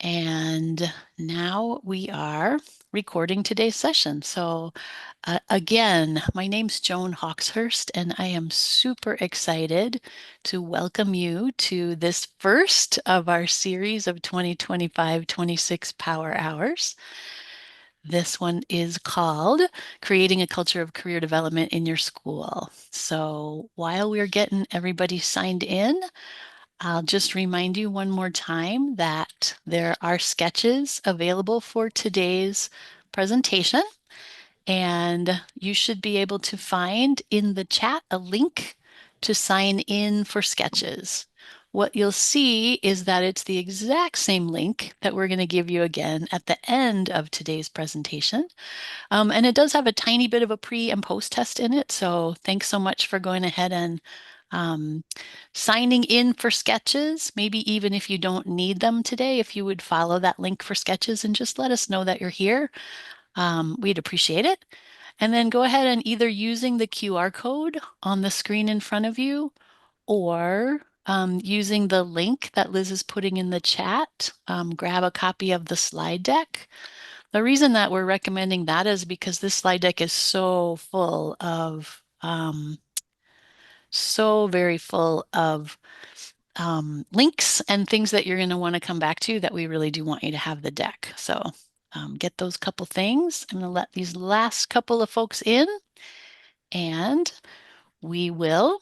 And now we are recording today's session. So again, my name's Joan Hawkshurst, and I am super excited to welcome you to this first of our series of 2025-26 Power Hours. This one is called Creating a Culture of Career Development in Your School. So while we're getting everybody signed in, I'll just remind you one more time that there are sketches available for today's presentation, and you should be able to find in the chat a link to sign in for sketches. What you'll see is that it's the exact same link that we're going to give you again at the end of today's presentation. And it does have a tiny bit of a pre and post test in it. So thanks so much for going ahead and signing in for sketches. Maybe even if you don't need them today, if you would follow that link for sketches and just let us know that you're here, we'd appreciate it. And then go ahead and either using the QR code on the screen in front of you or using the link that Liz is putting in the chat, grab a copy of the slide deck. The reason that we're recommending that is because this slide deck is so full of, so very full of links and things that you're going to want to come back to that we really do want you to have the deck. So get those couple things. I'm going to let these last couple of folks in, and we will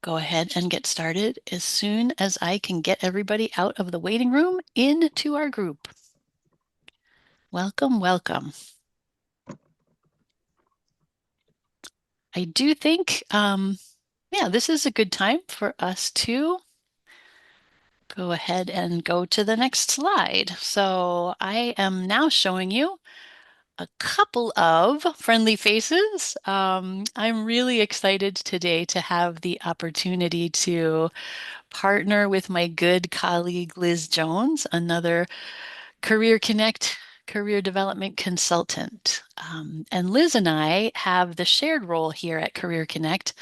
go ahead and get started as soon as I can get everybody out of the waiting room into our group. Welcome, welcome. I do think, yeah, this is a good time for us to go ahead and go to the next slide. So I am now showing you a couple of friendly faces. I'm really excited today to have the opportunity to partner with my good colleague, Liz Jones, another Career Connect career development consultant. And Liz and I have the shared role here at Career Connect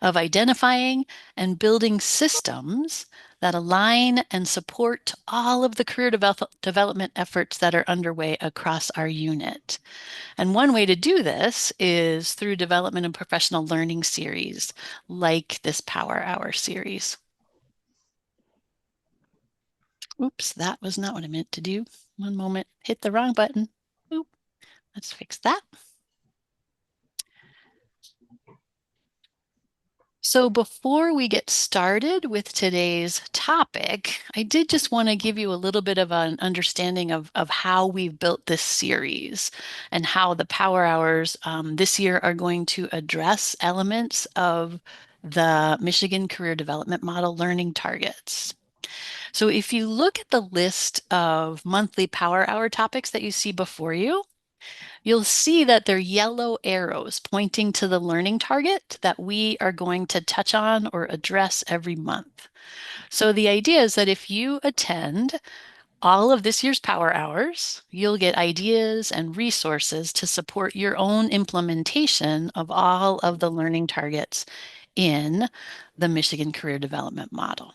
of identifying and building systems that align and support all of the career development efforts that are underway across our unit. And one way to do this is through development and professional learning series like this Power Hour series. Oops, that was not what I meant to do. One moment, hit the wrong button. Oop, let's fix that. So before we get started with today's topic, I did just want to give you a little bit of an understanding of how we've built this series and how the Power Hours this year are going to address elements of the Michigan Career Development Model learning targets. So if you look at the list of monthly Power Hour topics that you see before you, you'll see that they're yellow arrows pointing to the learning target that we are going to touch on or address every month. So the idea is that if you attend all of this year's Power Hours, you'll get ideas and resources to support your own implementation of all of the learning targets in the Michigan Career Development Model.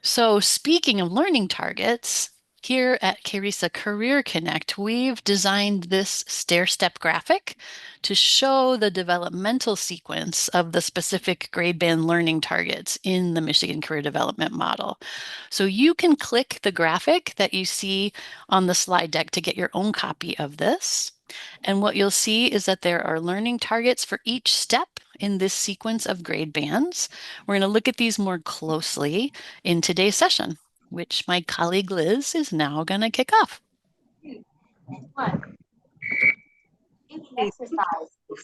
So speaking of learning targets, here at KRESA Career Connect, we've designed this stair-step graphic to show the developmental sequence of the specific grade band learning targets in the Michigan Career Development Model. So you can click the graphic that you see on the slide deck to get your own copy of this. And what you'll see is that there are learning targets for each step in this sequence of grade bands. We're going to look at these more closely in today's session, which my colleague Liz is now going to kick off.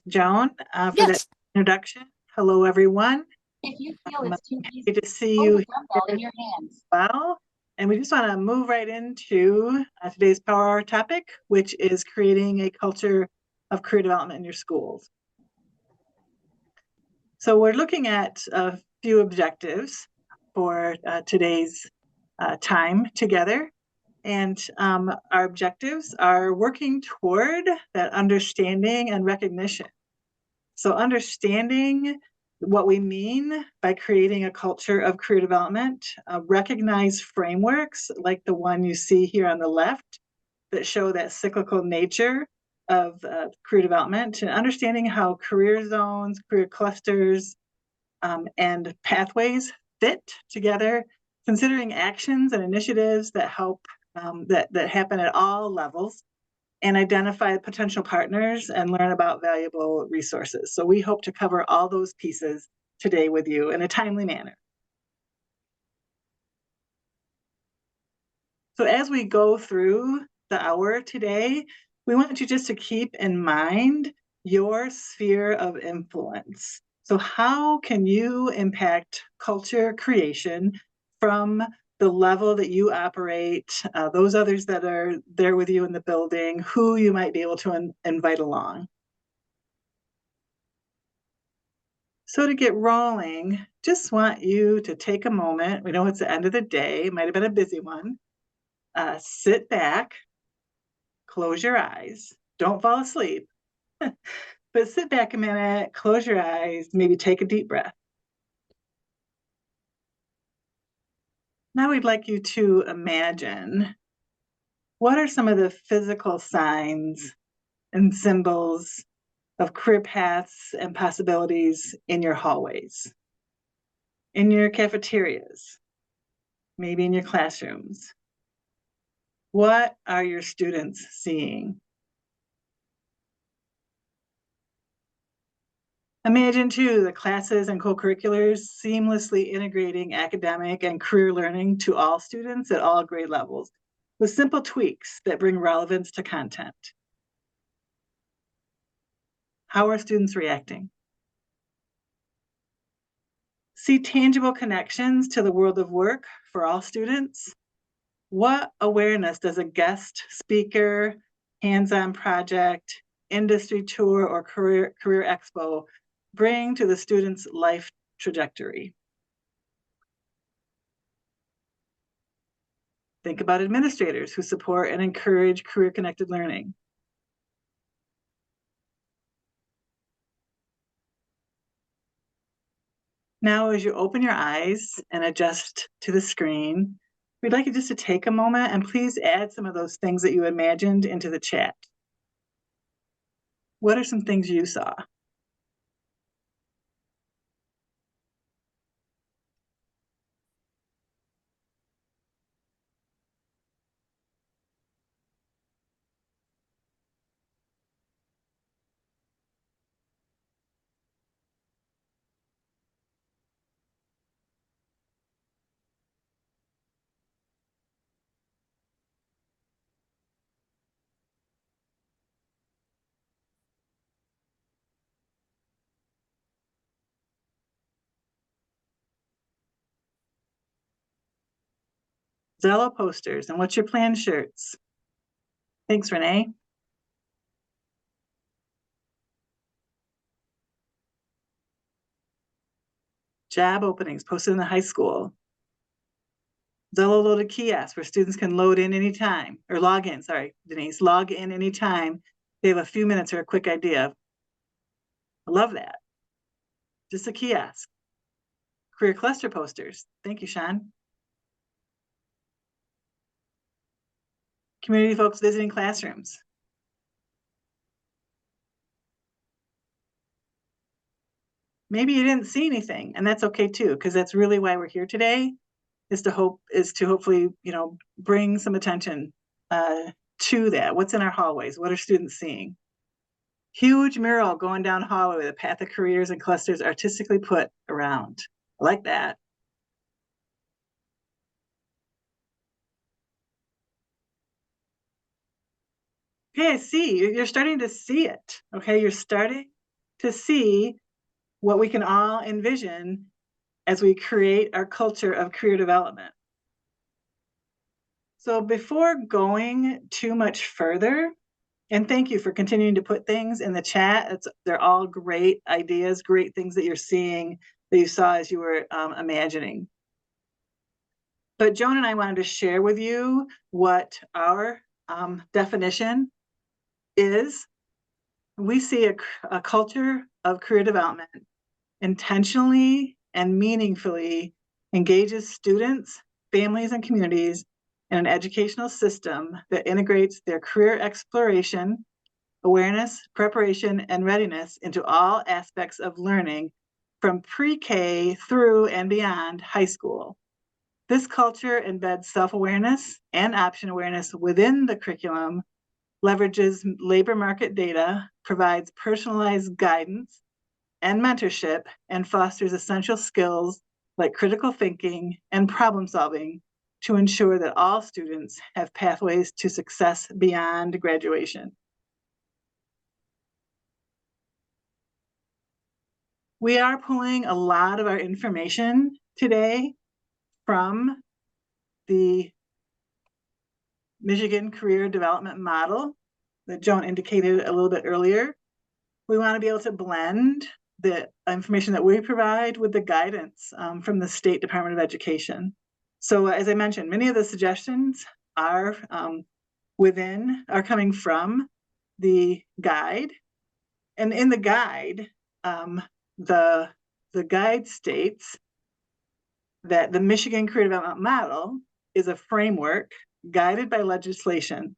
Joan, for that introduction. Hello, everyone. If you feel it's too easy, good to see you in your hands. Well, and we just want to move right into today's Power Hour topic, which is creating a culture of career development in your schools. So we're looking at a few objectives for today's time together. And our objectives are working toward that understanding and recognition. So understanding what we mean by creating a culture of career development, recognize frameworks like the one you see here on the left that show that cyclical nature of career development, and understanding how career zones, career clusters, and pathways fit together, considering actions and initiatives that help that happen at all levels, and identify potential partners and learn about valuable resources. So we hope to cover all those pieces today with you in a timely manner. So as we go through the hour today, we want you just to keep in mind your sphere of influence. So how can you impact culture creation from the level that you operate, those others that are there with you in the building, who you might be able to invite along? So to get rolling, just want you to take a moment. We know it's the end of the day, it might have been a busy one. Sit back, close your eyes, don't fall asleep, but sit back a minute, close your eyes, maybe take a deep breath. Now we'd like you to imagine, what are some of the physical signs and symbols of career paths and possibilities in your hallways, in your cafeterias, maybe in your classrooms? What are your students seeing? Imagine too the classes and co-curriculars seamlessly integrating academic and career learning to all students at all grade levels, with simple tweaks that bring relevance to content. How are students reacting? See tangible connections to the world of work for all students. What awareness does a guest speaker, hands-on project, industry tour, or career expo bring to the student's life trajectory? Think about administrators who support and encourage career-connected learning. Now, as you open your eyes and adjust to the screen, we'd like you just to take a moment and please add some of those things that you imagined into the chat. What are some things you saw? Zello posters, and what's your plan shirts? Thanks, Renee. Job openings posted in the high school. Zello loaded kiosks where students can load in anytime, or log in, sorry, Denise, log in anytime. They have a few minutes or a quick idea. I love that. Just a kiosk. Career cluster posters. Thank you, Sean. Community folks visiting classrooms. Maybe you didn't see anything, and that's okay too, because that's really why we're here today, is to hopefully, bring some attention to that. What's in our hallways? What are students seeing? Huge mural going down hallway with a path of careers and clusters artistically put around. I like that. Okay, I see. You're starting to see it. Okay, you're starting to see what we can all envision as we create our culture of career development. So before going too much further, and thank you for continuing to put things in the chat. They're all great ideas, great things that you're seeing, that you saw as you were imagining. But Joan and I wanted to share with you what our definition is. We see a culture of career development intentionally and meaningfully engages students, families, and communities in an educational system that integrates their career exploration, awareness, preparation, and readiness into all aspects of learning from pre-K through and beyond high school. This culture embeds self-awareness and option awareness within the curriculum, leverages labor market data, provides personalized guidance and mentorship, and fosters essential skills like critical thinking and problem solving to ensure that all students have pathways to success beyond graduation. We are pulling a lot of our information today from the Michigan Career Development Model that Joan indicated a little bit earlier. We want to be able to blend the information that we provide with the guidance from the State Department of Education. So as I mentioned, many of the suggestions are coming from the guide. And in the guide, the guide states that the Michigan Career Development Model is a framework guided by legislation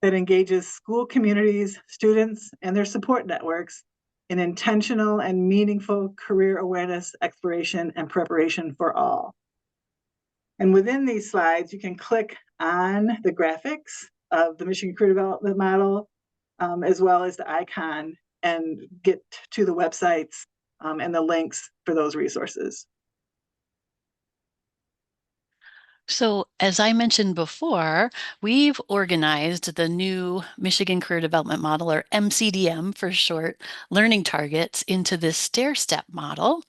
that engages school communities, students, and their support networks in intentional and meaningful career awareness, exploration, and preparation for all. And within these slides, you can click on the graphics of the Michigan Career Development Model, as well as the icon, and get to the websites and the links for those resources. So, as I mentioned before, we've organized the new Michigan Career Development Model, or MCDM for short, learning targets into this stair-step model.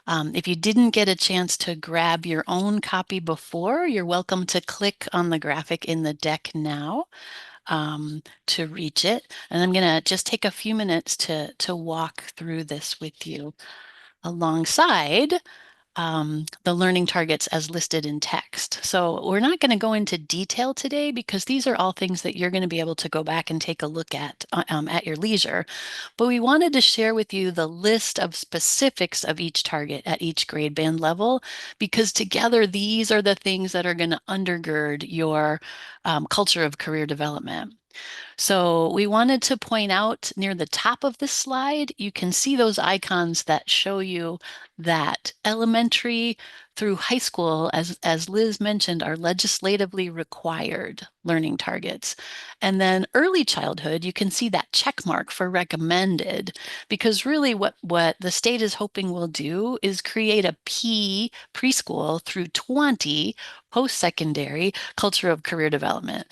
If you didn't get a chance to grab your own copy before, you're welcome to click on the graphic in the deck now to reach it. And I'm going to just take a few minutes to walk through this with you alongside the learning targets as listed in text. So we're not going to go into detail today because these are all things that you're going to be able to go back and take a look at your leisure. But we wanted to share with you the list of specifics of each target at each grade band level, because together these are the things that are going to undergird your culture of career development. So we wanted to point out near the top of the slide, you can see those icons that show you that elementary through high school, as Liz mentioned, are legislatively required learning targets. And then early childhood, you can see that check mark for recommended, because really what the state is hoping will do is create a preschool through 20 post-secondary culture of career development.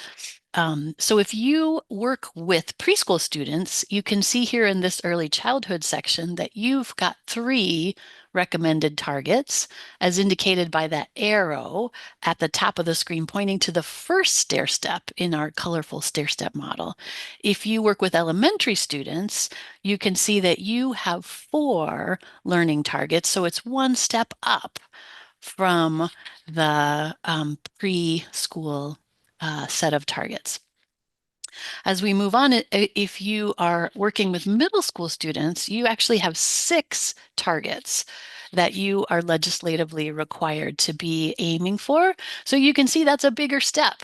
So if you work with preschool students, you can see here in this early childhood section that you've got 3 recommended targets, as indicated by that arrow at the top of the screen pointing to the first stair step in our colorful stair step model. If you work with elementary students, you can see that you have 4 learning targets, so it's 1 step up from the preschool set of targets. As we move on, if you are working with middle school students, you actually have 6 targets that you are legislatively required to be aiming for. So you can see that's a bigger step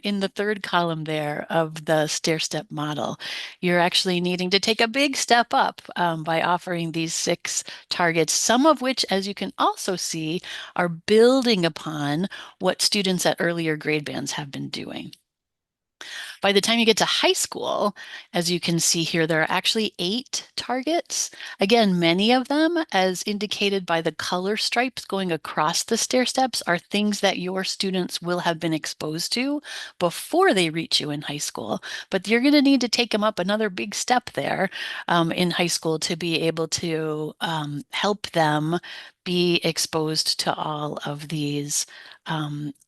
in the 3rd column there of the stair-step model. You're actually needing to take a big step up by offering these 6 targets, some of which, as you can also see, are building upon what students at earlier grade bands have been doing. By the time you get to high school, as you can see here, there are actually 8 targets. Again, many of them, as indicated by the color stripes going across the stair steps, are things that your students will have been exposed to before they reach you in high school. But you're going to need to take them up another big step there in high school to be able to help them be exposed to all of these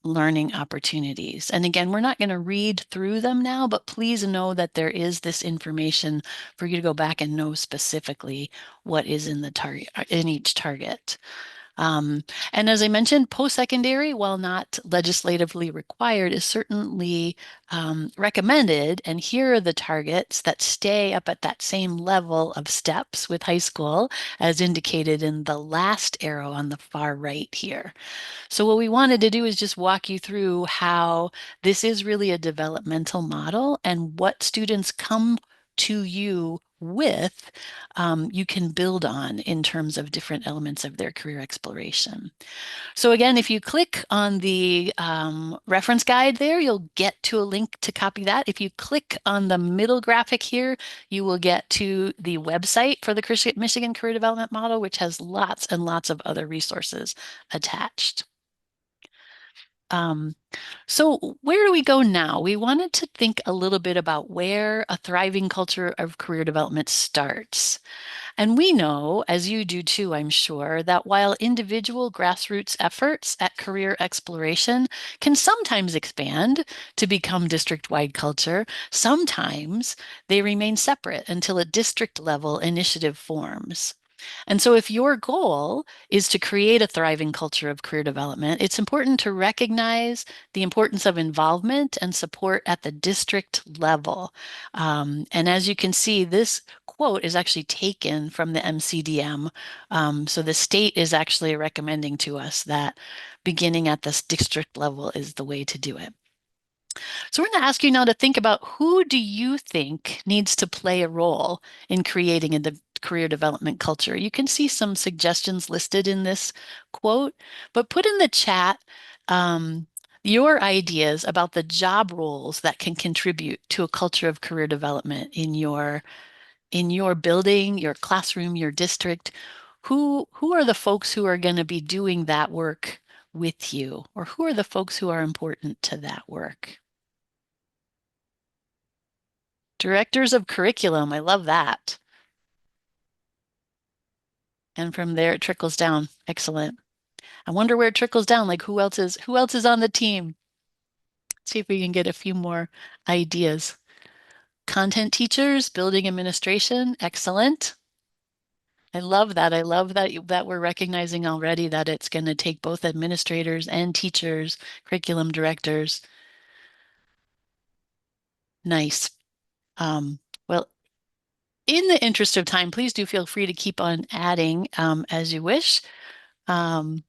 learning opportunities. And again, we're not going to read through them now, but please know that there is this information for you to go back and know specifically what is in the target, in each target. And as I mentioned, post-secondary, while not legislatively required, is certainly recommended. And here are the targets that stay up at that same level of steps with high school, as indicated in the last arrow on the far right here. So what we wanted to do is just walk you through how this is really a developmental model and what students come to you with, you can build on in terms of different elements of their career exploration. So again, if you click on the reference guide there, you'll get to a link to copy that. If you click on the middle graphic here, you will get to the website for the Michigan Career Development Model, which has lots and lots of other resources attached. Um, so where do we go now? We wanted to think a little bit about where a thriving culture of career development starts. And we know, as you do too, I'm sure, that while individual grassroots efforts at career exploration can sometimes expand to become district-wide culture, sometimes they remain separate until a district level initiative forms. And so if your goal is to create a thriving culture of career development, it's important to recognize the importance of involvement and support at the district level. And as you can see, this quote is actually taken from the MCDM. So the state is actually recommending to us that beginning at this district level is the way to do it. So we're going to ask you now to think about, who do you think needs to play a role in creating a career development culture? You can see some suggestions listed in this quote, but put in the chat your ideas about the job roles that can contribute to a culture of career development in your building, your classroom, your district. Who are the folks who are going to be doing that work with you, or who are the folks who are important to that work? Directors of curriculum, I love that. And from there it trickles down. Excellent. I wonder where it trickles down, like who else is on the team? See if we can get a few more ideas. Content teachers, building administration, excellent. I love that. I love that we're recognizing already that it's going to take both administrators and teachers, curriculum directors. Nice. Well, in the interest of time, please do feel free to keep on adding as you wish. And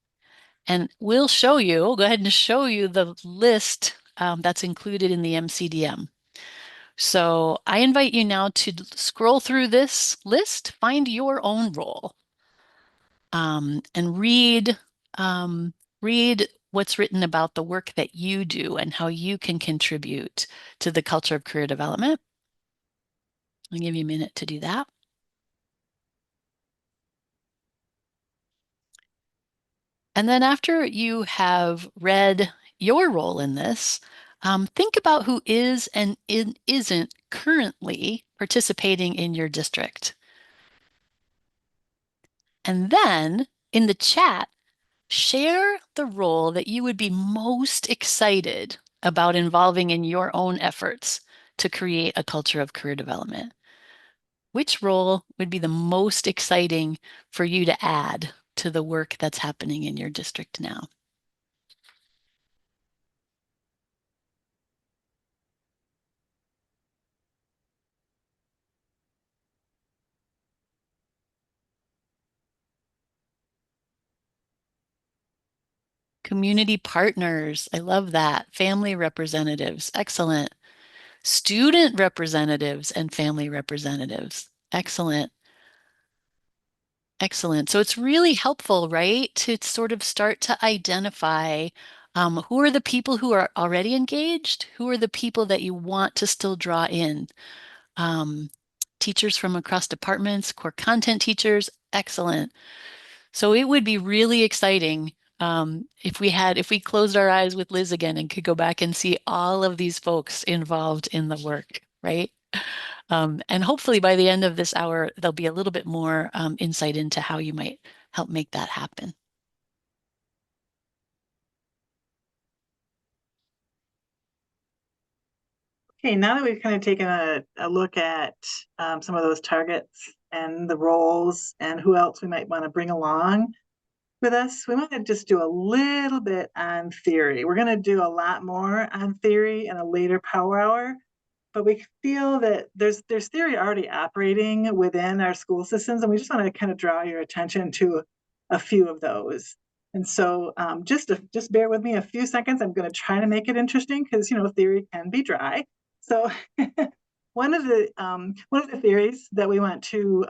we'll go ahead and show you the list that's included in the MCDM. So I invite you now to scroll through this list, find your own role, and read what's written about the work that you do and how you can contribute to the culture of career development. I'll give you a minute to do that. And then after you have read your role in this, think about who is and isn't currently participating in your district. And then in the chat, share the role that you would be most excited about involving in your own efforts to create a culture of career development. Which role would be the most exciting for you to add to the work that's happening in your district now? Community partners, I love that. Family representatives, excellent. Student representatives and family representatives, excellent. Excellent. So it's really helpful, right, to sort of start to identify who are the people who are already engaged, who are the people that you want to still draw in. Um, Teachers from across departments, core content teachers, excellent. So it would be really exciting if we closed our eyes with Liz again and could go back and see all of these folks involved in the work, right? And hopefully by the end of this hour, there'll be a little bit more insight into how you might help make that happen. Okay, now that we've kind of taken a look at some of those targets and the roles and who else we might want to bring along, with us, we want to just do a little bit on theory. We're going to do a lot more on theory in a later power hour, but we feel that there's theory already operating within our school systems, and we just want to kind of draw your attention to a few of those. And so just bear with me a few seconds. I'm going to try to make it interesting because, theory can be dry. So one of the theories that we want to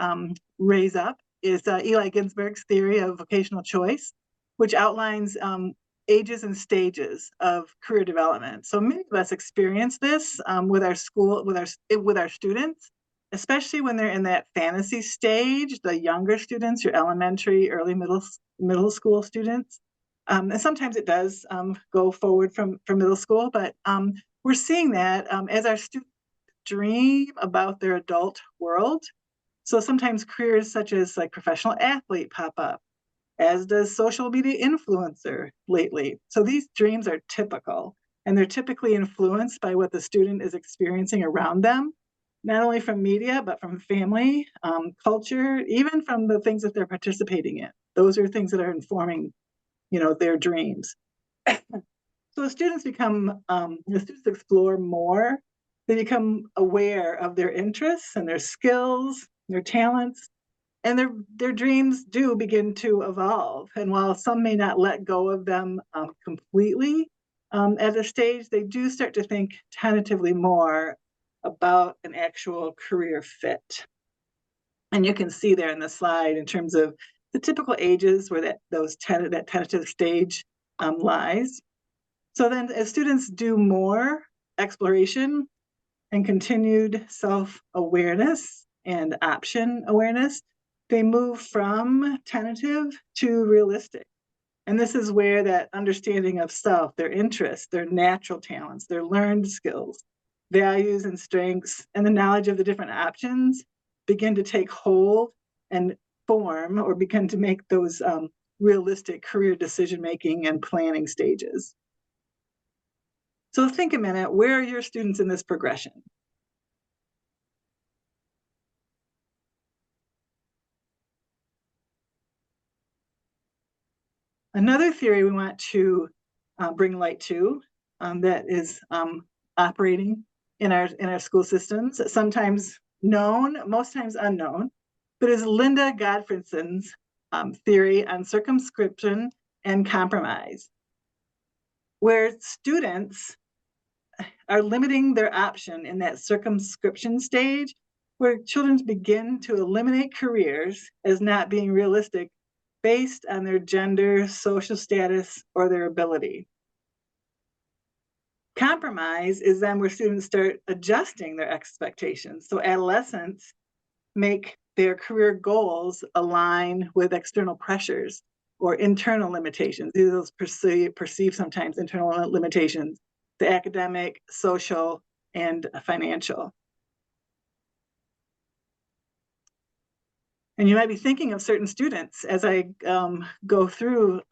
raise up is Eli Ginsberg's theory of vocational choice, which outlines ages and stages of career development. So many of us experience this with our students, especially when they're in that fantasy stage, the younger students, your elementary, early middle school students. And sometimes it does go forward from middle school, but we're seeing that as our students dream about their adult world. So sometimes careers such as like professional athlete pop up, as does social media influencer lately. So these dreams are typical, and they're typically influenced by what the student is experiencing around them, not only from media, but from family, culture, even from the things that they're participating in. Those are things that are informing, their dreams. So the students explore more. They become aware of their interests and their skills, their talents, and their dreams do begin to evolve. And while some may not let go of them completely at a stage, they do start to think tentatively more about an actual career fit. And you can see there in the slide in terms of the typical ages where that tentative stage lies. So then as students do more exploration and continued self-awareness and option awareness, they move from tentative to realistic. And this is where that understanding of self, their interests, their natural talents, their learned skills, values and strengths, and the knowledge of the different options begin to take hold and form or begin to make those realistic career decision-making and planning stages. So think a minute, where are your students in this progression? Another theory we want to bring light to that is operating in our school systems, sometimes known, most times unknown, but is Linda Gottfridson's theory on circumscription and compromise, where students are limiting their option in that circumscription stage, where children begin to eliminate careers as not being realistic based on their gender, social status, or their ability. Compromise is then where students start adjusting their expectations. So adolescents make their career goals align with external pressures or internal limitations. These are those perceived sometimes internal limitations, the academic, social, and financial. And you might be thinking of certain students as I go through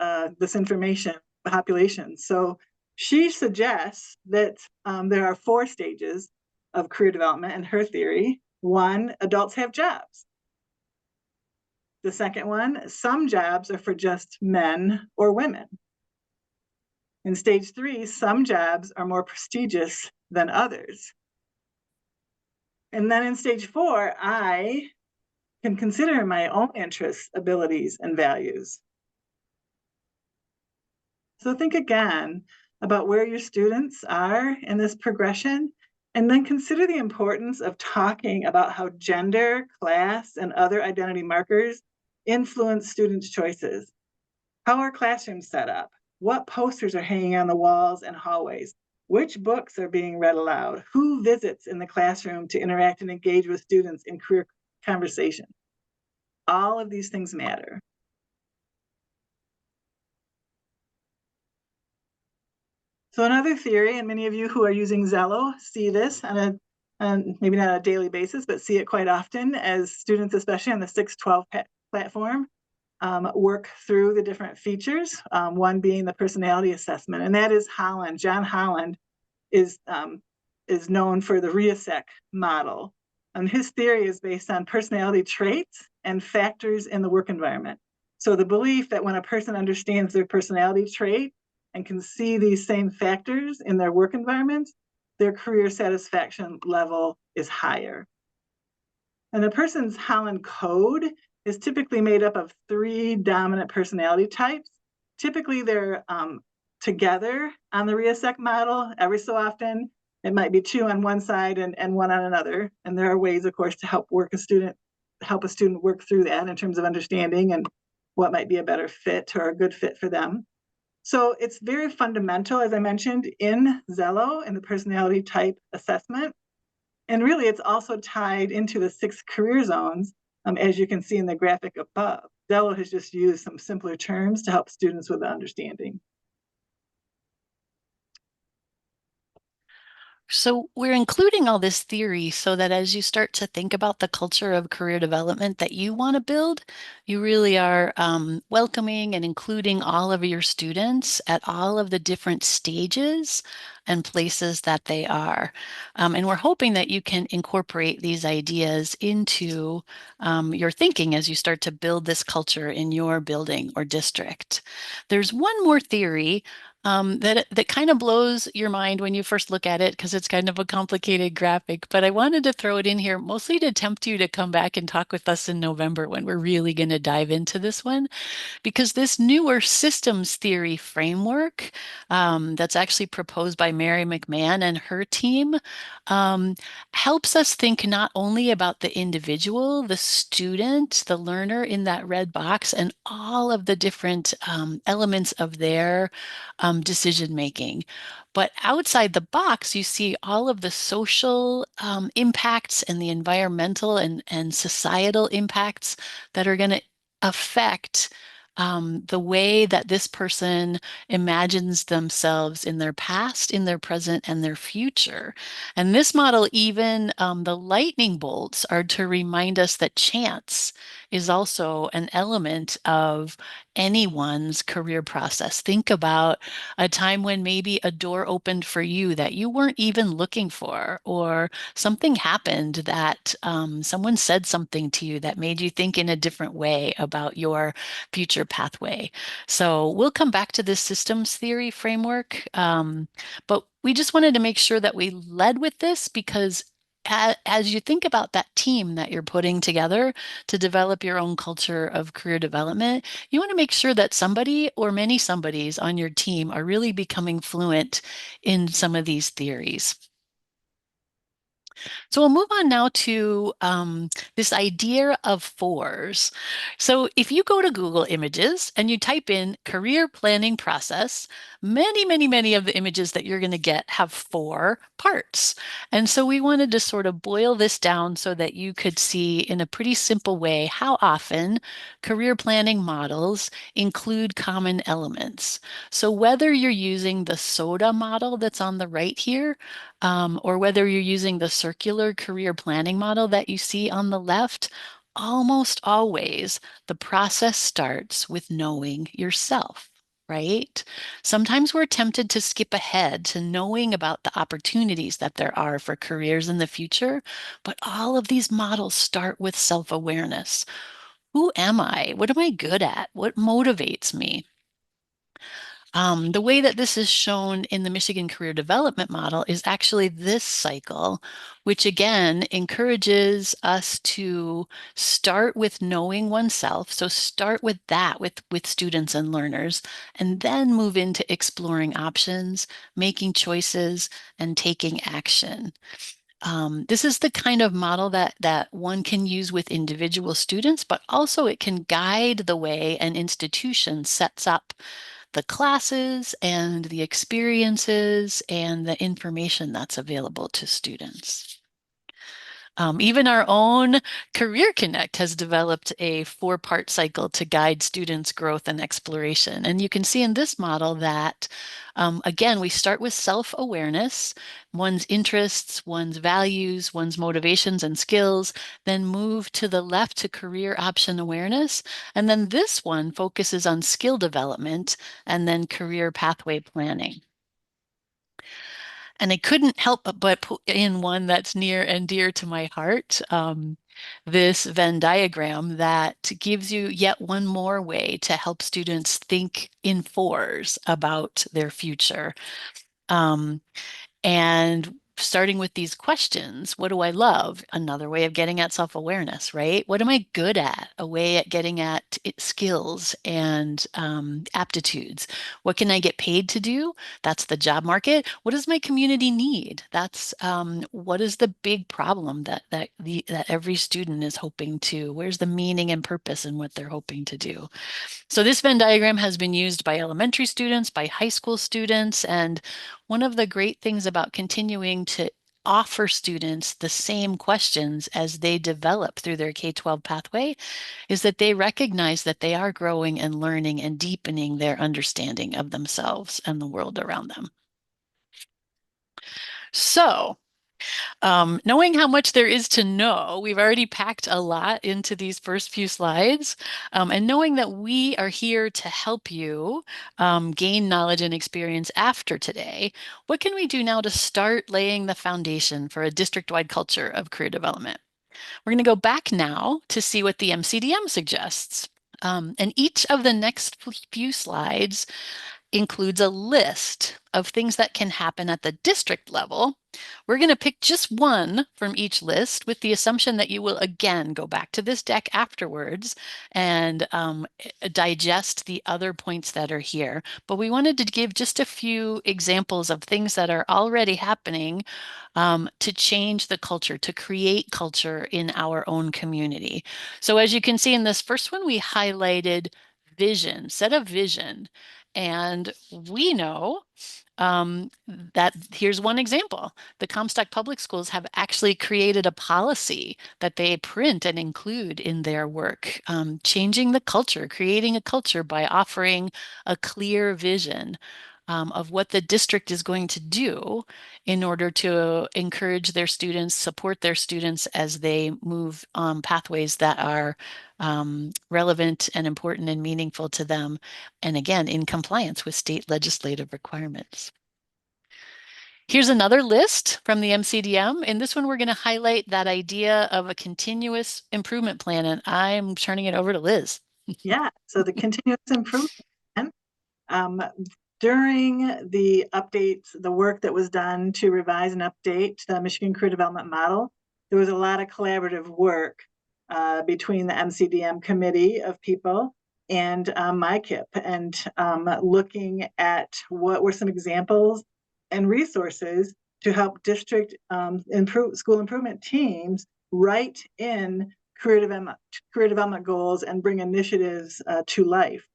this information, population. So she suggests that there are 4 stages of career development in her theory. 1, adults have jobs. The second one, some jobs are for just men or women. In stage 3, some jobs are more prestigious than others. And then in stage 4, I can consider my own interests, abilities, and values. So think again about where your students are in this progression, and then consider the importance of talking about how gender, class, and other identity markers influence students' choices. How are classrooms set up? What posters are hanging on the walls and hallways? Which books are being read aloud? Who visits in the classroom to interact and engage with students in career conversation? All of these things matter. So another theory, and many of you who are using Zello see this on maybe not a daily basis, but see it quite often as students, especially on the 612 platform, work through the different features, one being the personality assessment, and that is Holland. John Holland is known for the REASEC model. And his theory is based on personality traits and factors in the work environment. So the belief that when a person understands their personality trait and can see these same factors in their work environment, their career satisfaction level is higher. And a person's Holland code is typically made up of 3 dominant personality types. Typically, they're together on the RESEC model. Every so often, it might be 2 on one side and 1 on another. And there are ways, of course, to help a student work through that in terms of understanding and what might be a better fit or a good fit for them. So it's very fundamental, as I mentioned, in Zello in the personality type assessment. And really, it's also tied into the 6 career zones, as you can see in the graphic above. Zello has just used some simpler terms to help students with the understanding. So we're including all this theory so that as you start to think about the culture of career development that you want to build, you really are welcoming and including all of your students at all of the different stages and places that they are. And we're hoping that you can incorporate these ideas into your thinking as you start to build this culture in your building or district. There's one more theory that kind of blows your mind when you first look at it because it's kind of a complicated graphic. But I wanted to throw it in here mostly to tempt you to come back and talk with us in November when we're really going to dive into this one because this newer systems theory framework that's actually proposed by Mary McMahon and her team um, helps us think not only about the individual, the student, the learner in that red box, and all of the different elements of their decision making. But outside the box, you see all of the social impacts and the environmental and societal impacts that are going to affect the way that this person imagines themselves in their past, in their present, and their future. And this model, even the lightning bolts, are to remind us that chance is also an element of anyone's career process. Think about a time when maybe a door opened for you that you weren't even looking for, or something happened that someone said something to you that made you think in a different way about your future pathway. So we'll come back to this systems theory framework, but we just wanted to make sure that we led with this because as you think about that team that you're putting together to develop your own culture of career development, you want to make sure that somebody or many somebodies on your team are really becoming fluent in some of these theories. So we'll move on now to this idea of fours. So if you go to Google Images and you type in career planning process, many of the images that you're going to get have 4 parts. And so we wanted to sort of boil this down so that you could see in a pretty simple way how often career planning models include common elements. So whether you're using the SOTA model that's on the right here, or whether you're using the circular career planning model that you see on the left, almost always the process starts with knowing yourself, right? Sometimes we're tempted to skip ahead to knowing about the opportunities that there are for careers in the future, but all of these models start with self-awareness. Who am I? What am I good at? What motivates me? The way that this is shown in the Michigan Career Development Model is actually this cycle, which again encourages us to start with knowing oneself. So start with that with students and learners, and then move into exploring options, making choices, and taking action. This is the kind of model that one can use with individual students, but also it can guide the way an institution sets up the classes and the experiences and the information that's available to students. Even our own Career Connect has developed a 4-part cycle to guide students' growth and exploration. And you can see in this model that, again, we start with self-awareness, one's interests, one's values, one's motivations and skills, then move to the left to career option awareness. And then this one focuses on skill development and then career pathway planning. And I couldn't help but put in one that's near and dear to my heart. this Venn diagram that gives you yet one more way to help students think in fours about their future. Um, and starting with these questions, what do I love? Another way of getting at self-awareness, right? What am I good at? A way at getting at skills and aptitudes. What can I get paid to do? That's the job market. What does my community need? That's what is the big problem that every student is hoping to? Where's the meaning and purpose in what they're hoping to do? So this Venn diagram has been used by elementary students, by high school students, and one of the great things about continuing to offer students the same questions as they develop through their K-12 pathway is that they recognize that they are growing and learning and deepening their understanding of themselves and the world around them. So knowing how much there is to know, we've already packed a lot into these first few slides. And knowing that we are here to help you gain knowledge and experience after today, what can we do now to start laying the foundation for a district-wide culture of career development? We're going to go back now to see what the MCDM suggests. And each of the next few slides includes a list of things that can happen at the district level. We're going to pick just one from each list with the assumption that you will again go back to this deck afterwards and digest the other points that are here. But we wanted to give just a few examples of things that are already happening to change the culture, to create culture in our own community. So as you can see in this first one, we highlighted vision, set a vision. And we know that here's one example. The Comstock Public Schools have actually created a policy that they print and include in their work, changing the culture, creating a culture by offering a clear vision of what the district is going to do in order to encourage their students, support their students as they move on pathways that are relevant and important and meaningful to them, and again, in compliance with state legislative requirements. Here's another list from the MCDM. In this one, we're going to highlight that idea of a continuous improvement plan, and I'm turning it over to Liz. Yeah, so the continuous improvement plan, during the updates, the work that was done to revise and update the Michigan Career Development Model, there was a lot of collaborative work between the MCDM committee of people and MyKIP, and looking at what were some examples and resources to help district school improvement teams write in career development goals and bring initiatives to life.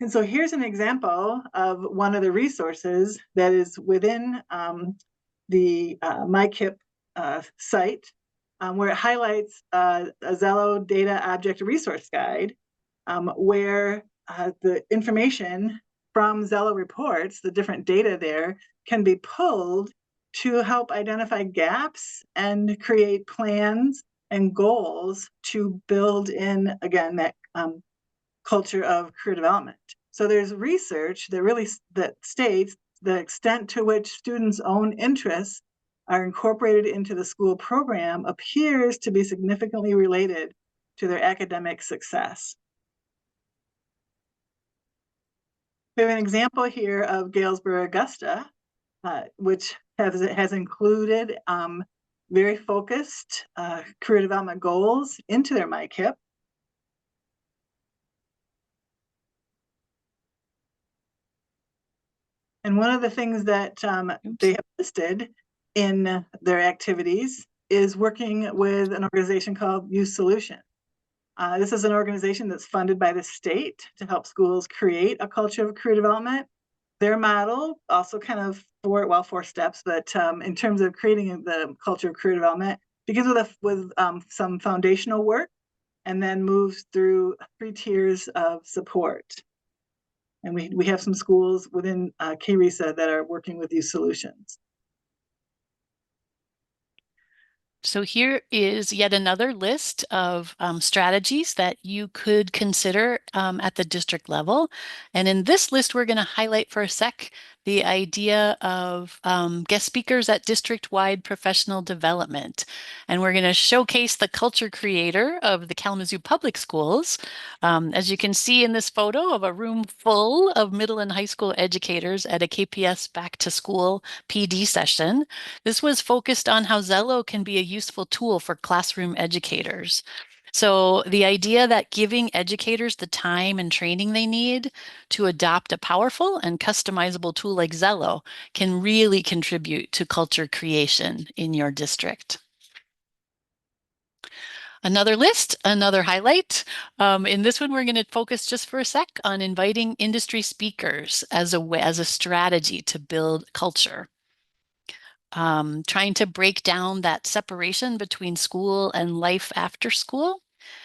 And so here's an example of one of the resources that is within the MyKIP site, where it highlights a Zello Data Object Resource Guide, where the information from Zello reports, the different data there, can be pulled to help identify gaps and create plans and goals to build in, again, that culture of career development. So there's research that states the extent to which students' own interests are incorporated into the school program appears to be significantly related to their academic success. We have an example here of Galesburg Augusta, which has included very focused career development goals into their MyKIP. And one of the things that they have listed in their activities is working with an organization called Youth Solution. This is an organization that's funded by the state to help schools create a culture of career development. Their model also kind of four steps, but in terms of creating the culture of career development, begins with some foundational work and then moves through 3 tiers of support. And we have some schools within KRESA that are working with these solutions. So here is yet another list of strategies that you could consider at the district level. And in this list, we're going to highlight for a sec the idea of guest speakers at district-wide professional development. And we're going to showcase the culture creator of the Kalamazoo Public Schools. As you can see in this photo of a room full of middle and high school educators at a KPS Back to School PD session. This was focused on how Zello can be a useful tool for classroom educators. So the idea that giving educators the time and training they need to adopt a powerful and customizable tool like Zello can really contribute to culture creation in your district. Another list, another highlight. In this one, we're going to focus just for a sec on inviting industry speakers as a strategy to build culture. Trying to break down that separation between school and life after school.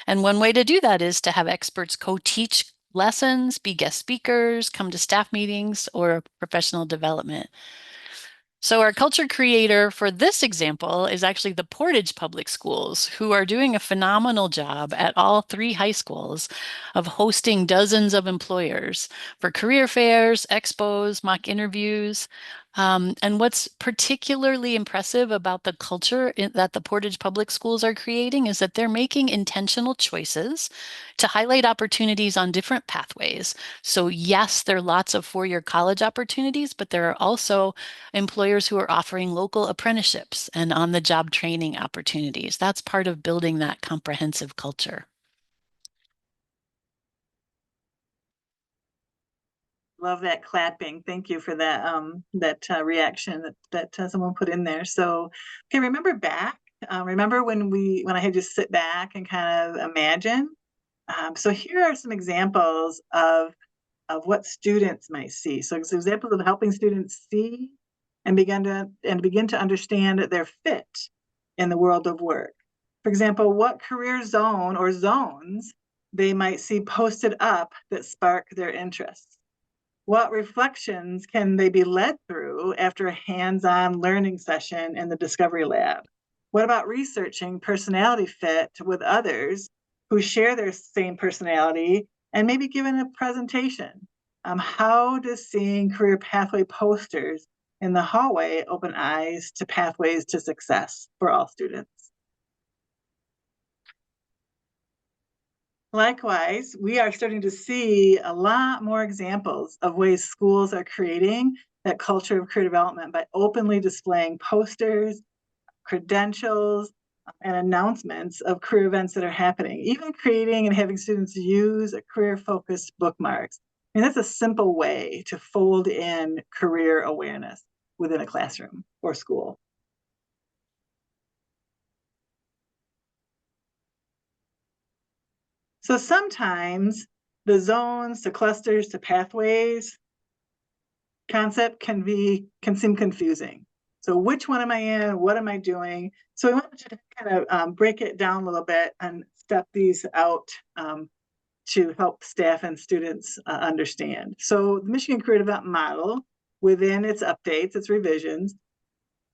And one way to do that is to have experts co-teach lessons, be guest speakers, come to staff meetings, or professional development. So our culture creator for this example is actually the Portage Public Schools, who are doing a phenomenal job at all 3 high schools of hosting dozens of employers for career fairs, expos, mock interviews. And what's particularly impressive about the culture that the Portage Public Schools are creating is that they're making intentional choices to highlight opportunities on different pathways. So yes, there are lots of 4-year college opportunities, but there are also employers who are offering local apprenticeships and on-the-job training opportunities. That's part of building that comprehensive culture. Love that clapping. Thank you for that reaction that someone put in there. So, okay, remember back. Remember when I had you sit back and kind of imagine. So here are some examples of what students might see. So it's examples of helping students see and begin to understand their fit in the world of work. For example, what career zone or zones they might see posted up that spark their interests. What reflections can they be led through after a hands-on learning session in the Discovery Lab? What about researching personality fit with others who share their same personality and maybe given a presentation? How does seeing career pathway posters in the hallway open eyes to pathways to success for all students? Likewise, we are starting to see a lot more examples of ways schools are creating that culture of career development by openly displaying posters, credentials, and announcements of career events that are happening, even creating and having students use a career-focused bookmarks. I mean, that's a simple way to fold in career awareness within a classroom or school. So sometimes the zones, the clusters, the pathways concept can seem confusing. So which one am I in? What am I doing? So I wanted to kind of break it down a little bit and step these out to help staff and students understand. So the Michigan Career Development Model, within its updates, its revisions,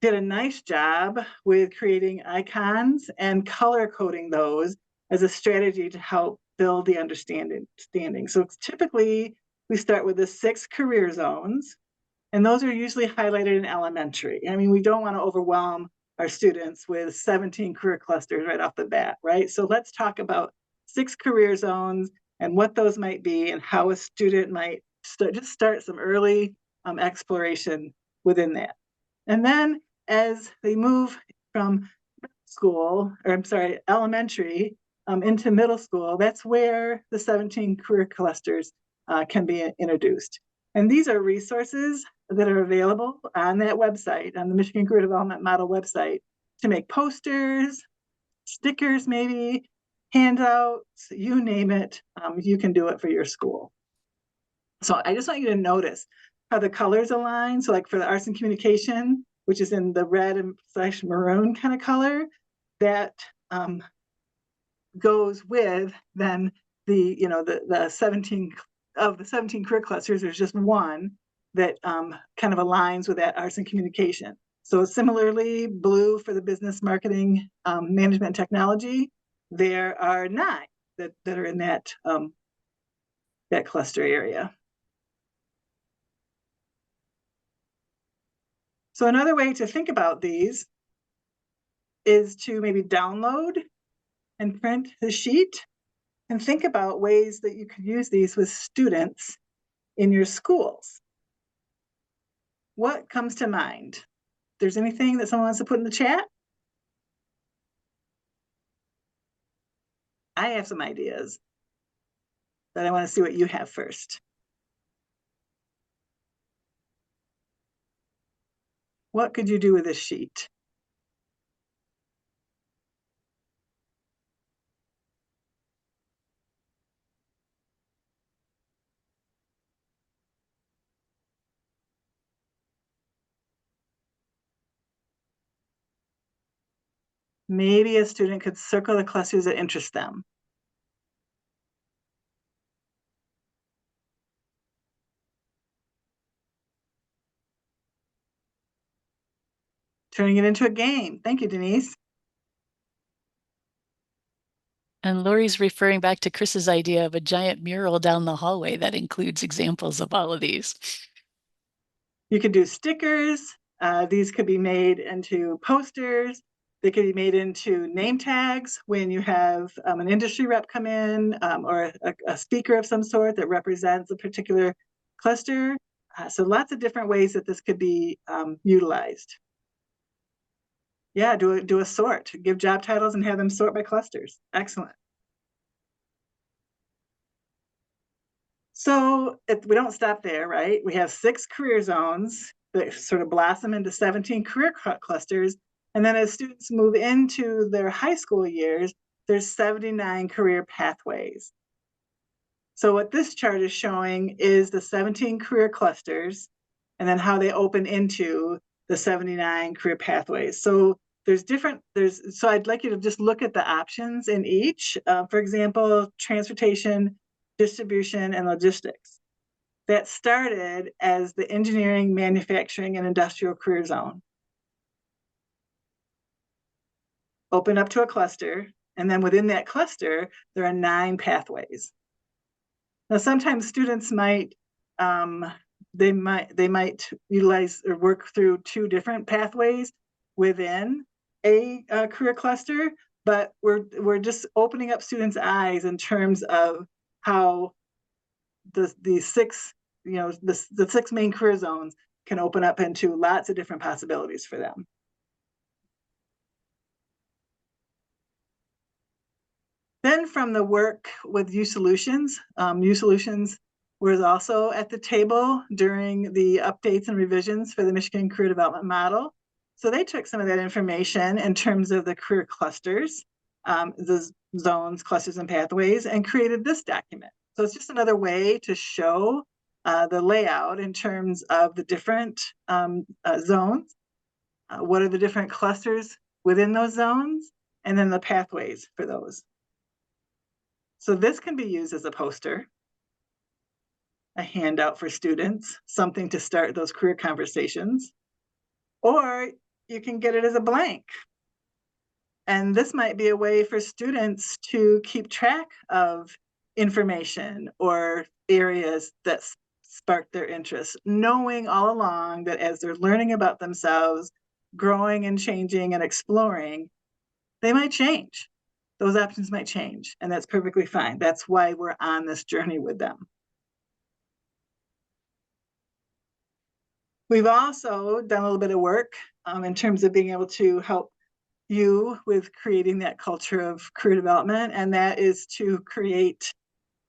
did a nice job with creating icons and color coding those as a strategy to help build the understanding. So typically we start with the 6 career zones, and those are usually highlighted in elementary. I mean, we don't want to overwhelm our students with 17 career clusters right off the bat, right? So let's talk about 6 career zones and what those might be and how a student might start some early exploration within that. And then as they move from elementary into middle school, that's where the 17 career clusters can be introduced. And these are resources that are available on that website, on the Michigan Career Development Model website, to make posters, stickers maybe, handouts, you name it, you can do it for your school. So I just want you to notice how the colors align. So like for the arts and communication, which is in the red and / maroon kind of color, that goes with then the 17 of the 17 career clusters. There's just one that kind of aligns with that arts and communication. So similarly, blue for the business marketing, management and technology, there are 9 that are in that cluster area. So another way to think about these is to maybe download and print the sheet and think about ways that you could use these with students in your schools. What comes to mind? If there's anything that someone wants to put in the chat? I have some ideas, but I want to see what you have first. What could you do with this sheet? Maybe a student could circle the clusters that interest them. Turning it into a game. Thank you, Denise. And Lori's referring back to Chris's idea of a giant mural down the hallway that includes examples of all of these. You could do stickers. These could be made into posters. They could be made into name tags when you have an industry rep come in or a speaker of some sort that represents a particular cluster. So lots of different ways that this could be utilized. Yeah, do a sort. Give job titles and have them sort by clusters. Excellent. So we don't stop there, right? We have 6 career zones that sort of blossom into 17 career clusters. And then as students move into their high school years, there's 79 career pathways. So what this chart is showing is the 17 career clusters and then how they open into the 79 career pathways. So so I'd like you to just look at the options in each. For example, transportation, distribution, and logistics. That started as the engineering, manufacturing, and industrial career zone. Open up to a cluster, and then within that cluster, there are 9 pathways. Now, sometimes students might utilize or work through 2 different pathways within a career cluster, but we're just opening up students' eyes in terms of how the 6 the 6 main career zones can open up into lots of different possibilities for them. Then from the work with U Solutions was also at the table during the updates and revisions for the Michigan Career Development Model. So they took some of that information in terms of the career clusters, the zones, clusters, and pathways, and created this document. So it's just another way to show the layout in terms of the different zones, what are the different clusters within those zones, and then the pathways for those. So this can be used as a poster, a handout for students, something to start those career conversations, or you can get it as a blank. And this might be a way for students to keep track of information or areas that spark their interest, knowing all along that as they're learning about themselves, growing and changing and exploring, they might change. Those options might change, and that's perfectly fine. That's why we're on this journey with them. We've also done a little bit of work in terms of being able to help you with creating that culture of career development, and that is to create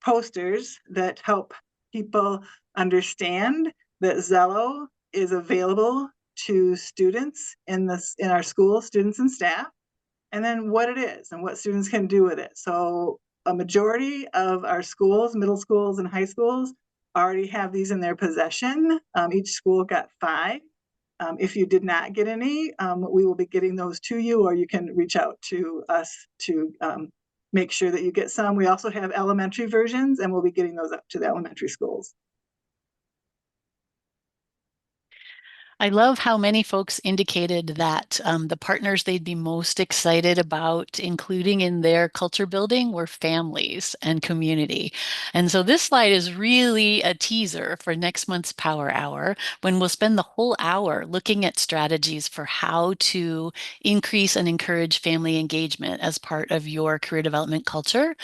posters that help people understand that Zello is available to students in our school, students and staff, and then what it is and what students can do with it. So a majority of our schools, middle schools and high schools, already have these in their possession. Each school got 5. If you did not get any, we will be getting those to you, or you can reach out to us to make sure that you get some. We also have elementary versions, and we'll be getting those up to the elementary schools. I love how many folks indicated that the partners they'd be most excited about including in their culture building were families and community. And so this slide is really a teaser for next month's Power Hour, when we'll spend the whole hour looking at strategies for how to increase and encourage family engagement as part of your career development culture.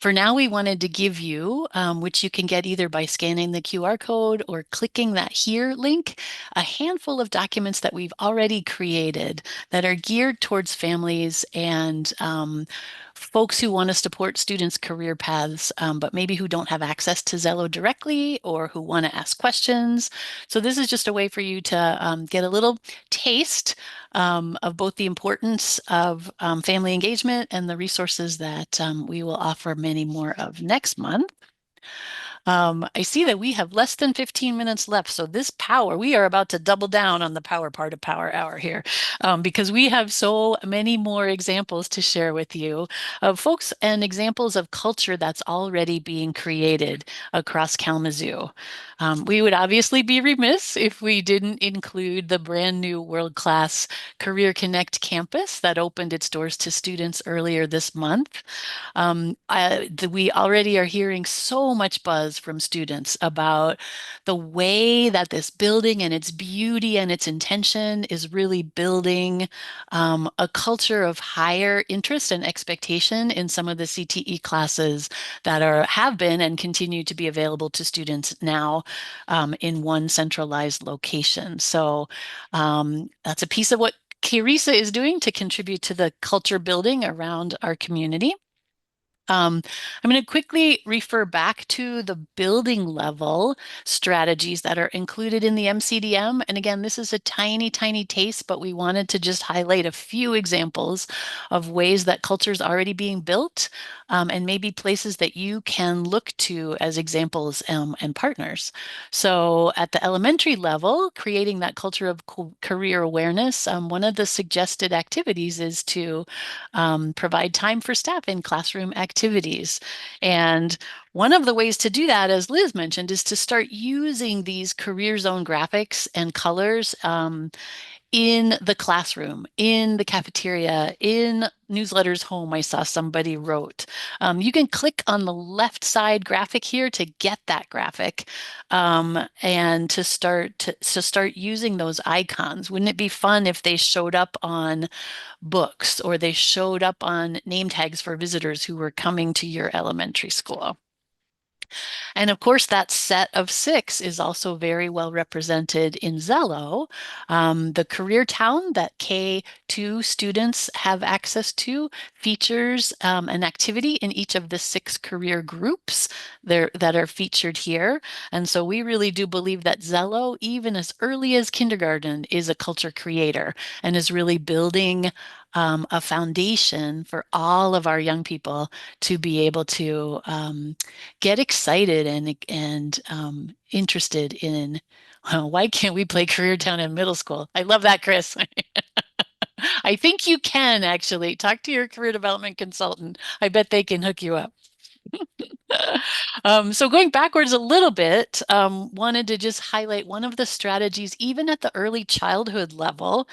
For now, we wanted to give you, which you can get either by scanning the QR code or clicking that here link, a handful of documents that we've already created that are geared towards families and folks who want to support students' career paths, but maybe who don't have access to Zello directly or who want to ask questions. So this is just a way for you to get a little taste of both the importance of family engagement and the resources that we will offer many more of next month. I see that we have less than 15 minutes left. So this power, we are about to double down on the power part of Power Hour here, because we have so many more examples to share with you of folks and examples of culture that's already being created across Kalamazoo. We would obviously be remiss if we didn't include the brand new world-class Career Connect campus that opened its doors to students earlier this month. We already are hearing so much buzz from students about the way that this building and its beauty and its intention is really building a culture of higher interest and expectation in some of the CTE classes that have been and continue to be available to students now in one centralized location. So that's a piece of what KRESA is doing to contribute to the culture building around our community. I'm going to quickly refer back to the building level strategies that are included in the MCDM. And again, this is a tiny, tiny taste, but we wanted to just highlight a few examples of ways that culture is already being built, and maybe places that you can look to as examples and partners. So at the elementary level, creating that culture of career awareness, one of the suggested activities is to provide time for staff in classroom activities. And one of the ways to do that, as Liz mentioned, is to start using these career zone graphics and colors in the classroom, in the cafeteria, in newsletters home. I saw somebody wrote. You can click on the left side graphic here to get that graphic, and to start using those icons. Wouldn't it be fun if they showed up on books or they showed up on name tags for visitors who were coming to your elementary school? And of course, that set of 6 is also very well represented in Zello. The career town that K2 students have access to features an activity in each of the 6 career groups there that are featured here. And so we really do believe that Zello, even as early as kindergarten, is a culture creator and is really building a foundation for all of our young people to be able to get excited and interested in, well, why can't we play Career Town in middle school? I love that, Chris. I think you can actually talk to your career development consultant. I bet they can hook you up. So going backwards a little bit, wanted to just highlight one of the strategies, even at the early childhood level,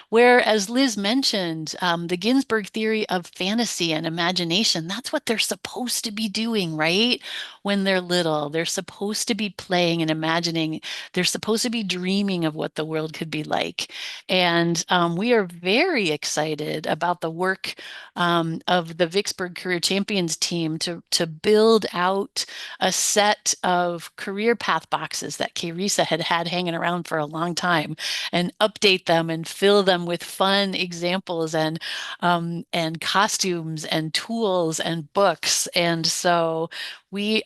where, as Liz mentioned, the Ginsberg theory of fantasy and imagination, that's what they're supposed to be doing, right? When they're little, they're supposed to be playing and imagining. They're supposed to be dreaming of what the world could be like. And we are very excited about the work of the Vicksburg Career Champions team to build out a set of career path boxes that KRESA had hanging around for a long time, and update them and fill them with fun examples and costumes and tools and books. And so we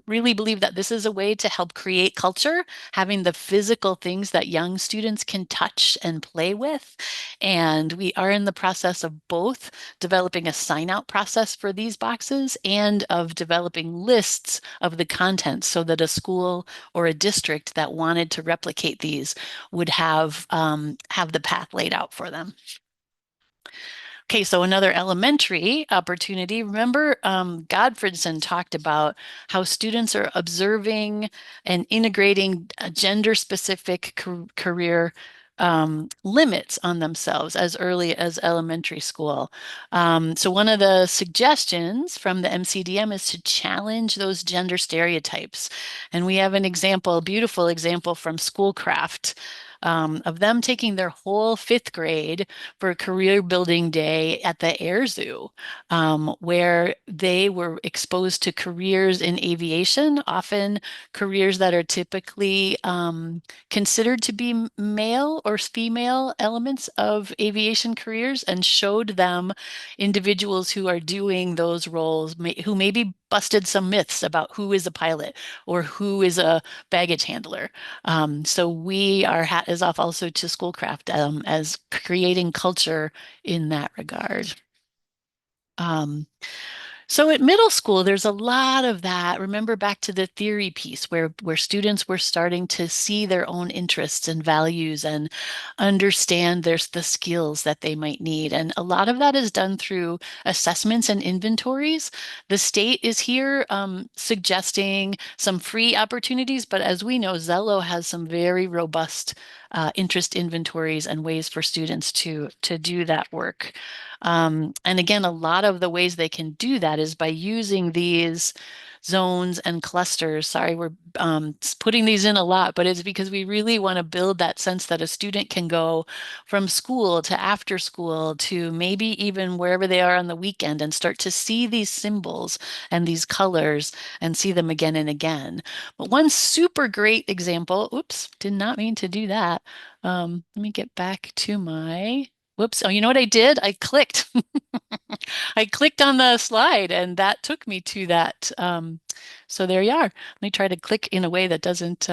really believe that this is a way to help create culture, having the physical things that young students can touch and play with. And we are in the process of both developing a sign out process for these boxes and of developing lists of the contents so that a school or a district that wanted to replicate these would have the path laid out for them. Okay, so another elementary opportunity. Remember, Godfredson talked about how students are observing and integrating a gender-specific career limits on themselves as early as elementary school. So one of the suggestions from the MCDM is to challenge those gender stereotypes. And we have an example, a beautiful example from Schoolcraft. Of them taking their whole fifth grade for a career building day at the Air Zoo, where they were exposed to careers in aviation, often careers that are typically considered to be male or female elements of aviation careers, and showed them individuals who are doing those roles, who maybe busted some myths about who is a pilot or who is a baggage handler. So our hat is off also to Schoolcraft as creating culture in that regard. Um, so at middle school, there's a lot of that. Remember back to the theory piece where students were starting to see their own interests and values and understand there's the skills that they might need. And a lot of that is done through assessments and inventories. The state is here suggesting some free opportunities, but as we know, Zello has some very robust interest inventories and ways for students to do that work. And again, a lot of the ways they can do that is by using these zones and clusters. Sorry, we're putting these in a lot, but it's because we really want to build that sense that a student can go from school to after school to maybe even wherever they are on the weekend and start to see these symbols and these colors and see them again and again. But one super great example, oops, did not mean to do that. Let me get back to my whoops. Oh, you know what I did? I clicked. I clicked on the slide and that took me to that. So there you are. Let me try to click in a way that doesn't.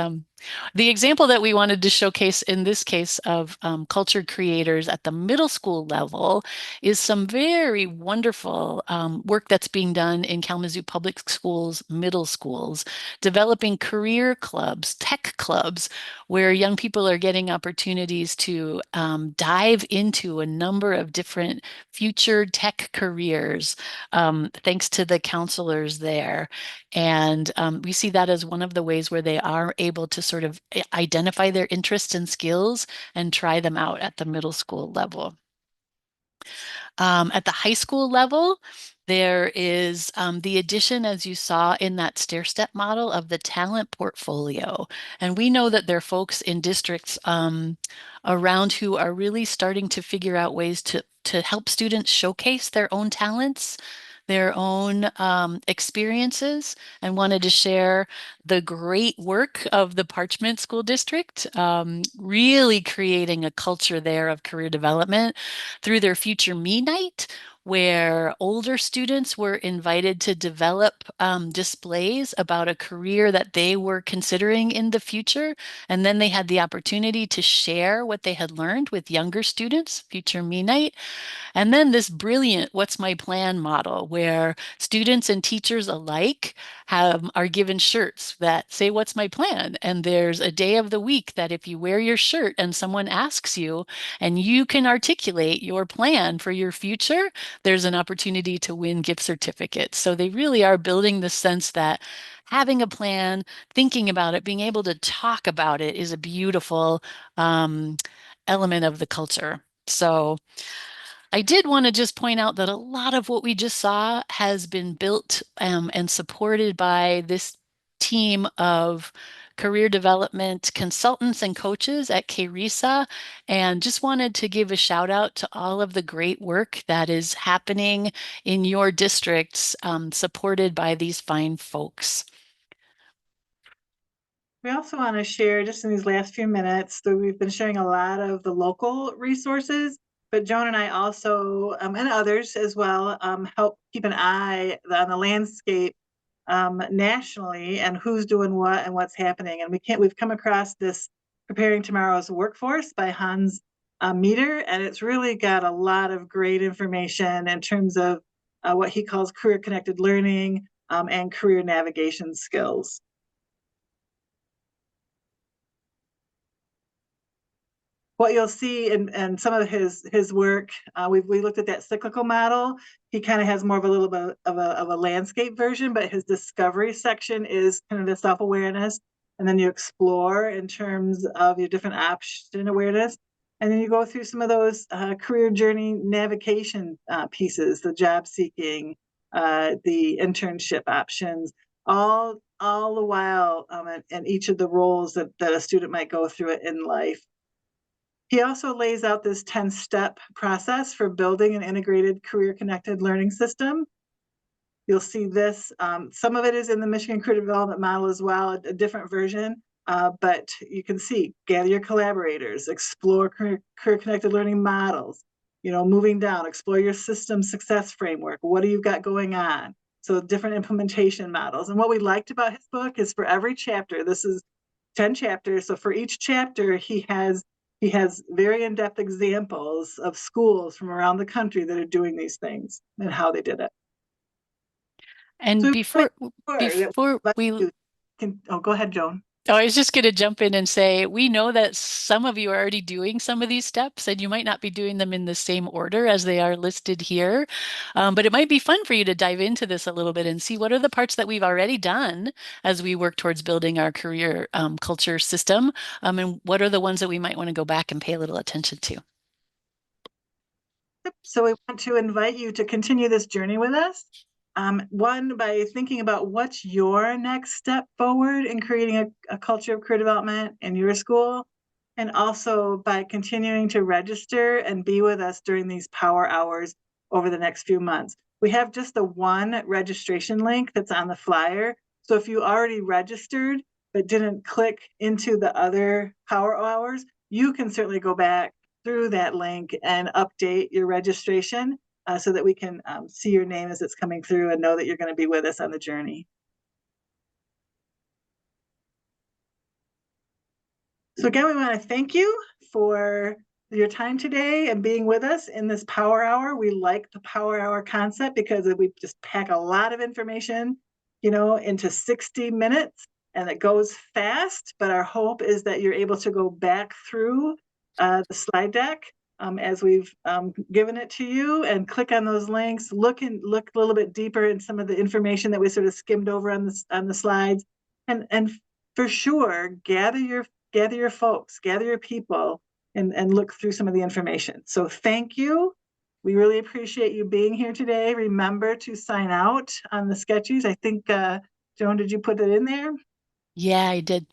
The example that we wanted to showcase in this case of culture creators at the middle school level is some very wonderful work that's being done in Kalamazoo Public Schools middle schools, developing career clubs, tech clubs, where young people are getting opportunities to dive into a number of different future tech careers, thanks to the counselors there. And we see that as one of the ways where they are able to sort of identify their interests and skills and try them out at the middle school level. At the high school level, there is the addition, as you saw in that stair-step model, of the talent portfolio. And we know that there are folks in districts around who are really starting to figure out ways to help students showcase their own talents, their own experiences, and wanted to share the great work of the Parchment School District, really creating a culture there of career development through their Future Me Night, where older students were invited to develop displays about a career that they were considering in the future. And then they had the opportunity to share what they had learned with younger students, Future Me Night. And then this brilliant What's My Plan model, where students and teachers alike are given shirts that say, What's my plan? And there's a day of the week that if you wear your shirt and someone asks you and you can articulate your plan for your future, there's an opportunity to win gift certificates. So they really are building the sense that having a plan, thinking about it, being able to talk about it is a beautiful element of the culture. So I did want to just point out that a lot of what we just saw has been built and supported by this team of career development consultants and coaches at KRESA, and just wanted to give a shout out to all of the great work that is happening in your districts, supported by these fine folks. We also want to share, just in these last few minutes, that we've been sharing a lot of the local resources, but Joan and I also, and others as well, help keep an eye on the landscape nationally and who's doing what and what's happening. And we've come across this Preparing Tomorrow's Workforce by Hans Meter, and it's really got a lot of great information in terms of what he calls career-connected learning and career navigation skills. what you'll see in some of his work, we looked at that cyclical model. He kind of has more of a little bit of a landscape version, but his discovery section is kind of the self-awareness. And then you explore in terms of your different option awareness. And then you go through some of those career journey navigation pieces, the job seeking, the internship options, all the while and each of the roles that a student might go through it in life. He also lays out this 10-step process for building an integrated career-connected learning system. You'll see this. Some of it is in the Michigan Career Development Model as well, a different version. But you can see, gather your collaborators, explore career-connected learning models, moving down, explore your system success framework. What do you got going on? So different implementation models. And what we liked about his book is for every chapter, this is 10 chapters. So for each chapter, he has very in-depth examples of schools from around the country that are doing these things and how they did it. And So before we go ahead, Joan. Oh, I was just going to jump in and say, we know that some of you are already doing some of these steps, and you might not be doing them in the same order as they are listed here. But it might be fun for you to dive into this a little bit and see what are the parts that we've already done as we work towards building our career culture system, and what are the ones that we might want to go back and pay a little attention to. So we want to invite you to continue this journey with us. One, by thinking about what's your next step forward in creating a culture of career development in your school, and also by continuing to register and be with us during these power hours over the next few months. We have just the one registration link that's on the flyer. So if you already registered but didn't click into the other power hours, you can certainly go back through that link and update your registration so that we can see your name as it's coming through and know that you're going to be with us on the journey. So again, we want to thank you for your time today and being with us in this power hour. We like the power hour concept because we just pack a lot of information, into 60 minutes, and it goes fast. But our hope is that you're able to go back through the slide deck as we've given it to you, and click on those links, look a little bit deeper in some of the information that we sort of skimmed over on the slides, and for sure gather your folks, gather your people, and look through some of the information. So thank you. We really appreciate you being here today. Remember to sign out on the sketches. I think, Joan, did you put it in there? Yeah, I did.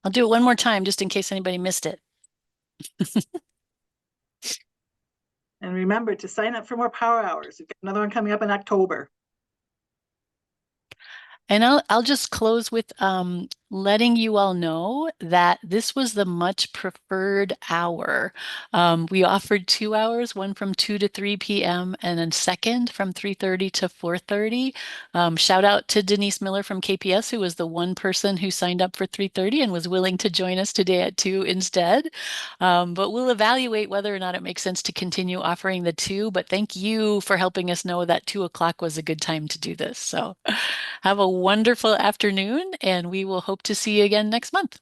I'll do it one more time just in case anybody missed it. And remember to sign up for more power hours. We've got another one coming up in October. And I'll just close with letting you all know that this was the much preferred hour. We offered 2 hours, one from 2 to 3 p.m. and a second from 3:30 to 4:30. Shout out to Denise Miller from KPS, who was the one person who signed up for 3:30 and was willing to join us today at 2 instead. But we'll evaluate whether or not it makes sense to continue offering the 2. But thank you for helping us know that 2 o'clock was a good time to do this. So have a wonderful afternoon, and we will hope to see you again next month.